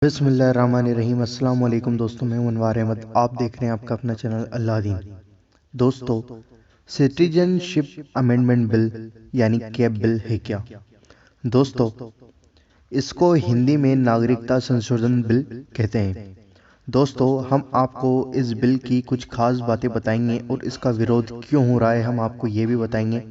बिस्मिल्लाहिर्रहमानिर्रहीम। अस्सलाम वालेकुम दोस्तों, मैं हूं अनवार अहमद। आप देख रहे हैं आपका अपना चैनल अल्लादीन। दोस्तों, सिटीजनशिप अमेंडमेंट बिल यानी कैब बिल है क्या? दोस्तों, इसको हिंदी में नागरिकता संशोधन बिल कहते हैं। दोस्तों, हम आपको इस बिल की कुछ खास बातें बताएंगे और इसका विरोध क्यों हो रहा है हम आपको ये भी बताएंगे।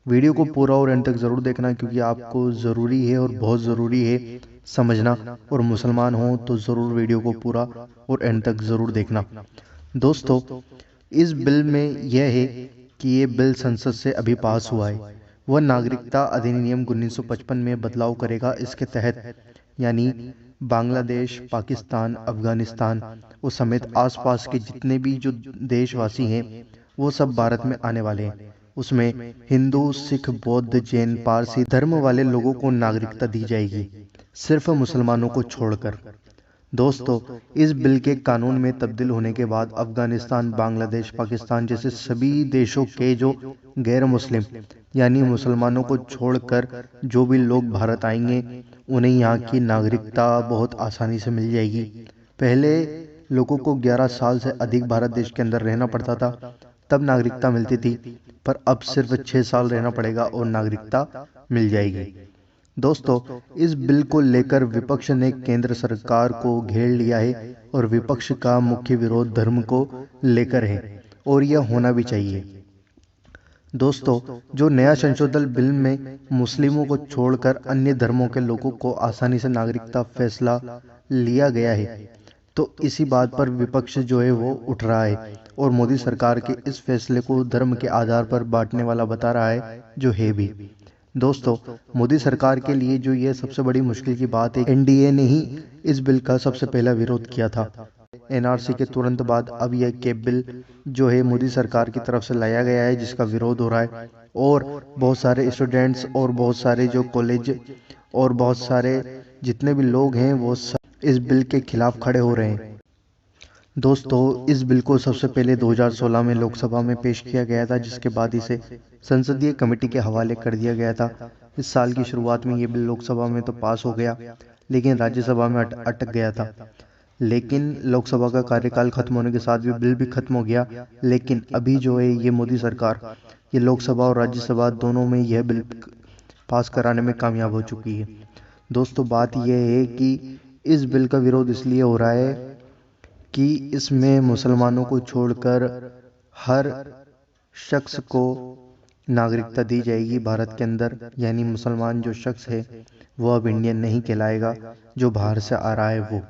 वीडियो को पूरा और एंड तक ज़रूर देखना, क्योंकि आपको ज़रूरी है और बहुत ज़रूरी है समझना। और मुसलमान हो तो ज़रूर वीडियो को पूरा और एंड तक ज़रूर देखना। दोस्तों, इस बिल में यह है कि ये बिल संसद से अभी पास हुआ है। वह नागरिकता अधिनियम 1955 में बदलाव करेगा। इसके तहत यानी बांग्लादेश, पाकिस्तान, अफगानिस्तान और समेत आसपास के जितने भी जो देशवासी हैं वो सब भारत में आने वाले हैं। उसमें हिंदू, सिख, बौद्ध, जैन, पारसी धर्म वाले लोगों को नागरिकता दी जाएगी, सिर्फ मुसलमानों को छोड़कर। दोस्तों, इस बिल के कानून में तब्दील होने के बाद अफगानिस्तान, बांग्लादेश, पाकिस्तान जैसे सभी देशों के जो गैर मुस्लिम यानी मुसलमानों को छोड़कर जो भी लोग भारत आएंगे उन्हें यहाँ की नागरिकता बहुत आसानी से मिल जाएगी। पहले लोगों को 11 साल से अधिक भारत देश के अंदर रहना पड़ता था, तब नागरिकता मिलती थी, पर अब सिर्फ 6 साल रहना पड़ेगा और नागरिकता मिल जाएगी। दोस्तों, इस बिल को लेकर विपक्ष ने केंद्र सरकार को घेर लिया है और विपक्ष का मुख्य विरोध धर्म को लेकर है और यह होना भी चाहिए। दोस्तों, जो नया संशोधन बिल में मुस्लिमों को छोड़कर अन्य धर्मों के लोगों को आसानी से नागरिकता फैसला लिया गया है, तो इसी बात पर विपक्ष जो है वो उठ रहा है और मोदी सरकार के इस फैसले को धर्म के आधार पर बांटने वाला बता रहा है, जो है भी। दोस्तों, मोदी सरकार के लिए जो ये सबसे बड़ी मुश्किल की बात है, एनडीए ने ही इस बिल का सबसे पहला विरोध किया था। एनआरसी के तुरंत बाद अब यह कैब बिल जो है मोदी सरकार की तरफ से लाया गया है, जिसका विरोध हो रहा है और बहुत सारे स्टूडेंट्स और बहुत सारे जो कॉलेज और बहुत सारे जितने भी लोग हैं वो सब इस बिल के खिलाफ खड़े हो रहे हैं। दोस्तों, इस बिल को सबसे पहले 2016 में लोकसभा में पेश किया गया था, जिसके बाद इसे संसदीय कमेटी के हवाले कर दिया गया था। इस साल की शुरुआत में ये बिल लोकसभा में तो पास हो गया, लेकिन राज्यसभा में अटक गया था। लेकिन लोकसभा का कार्यकाल खत्म होने के साथ भी बिल भी खत्म हो गया। लेकिन अभी जो है ये मोदी सरकार ये लोकसभा और राज्यसभा दोनों में यह बिल पास कराने में कामयाब हो चुकी है। दोस्तों, बात यह है कि इस बिल का विरोध इसलिए हो रहा है कि इसमें मुसलमानों को छोड़कर हर शख्स को नागरिकता दी जाएगी भारत के अंदर। यानी मुसलमान जो शख्स है वो अब इंडियन नहीं कहलाएगा, जो बाहर से आ रहा है वो।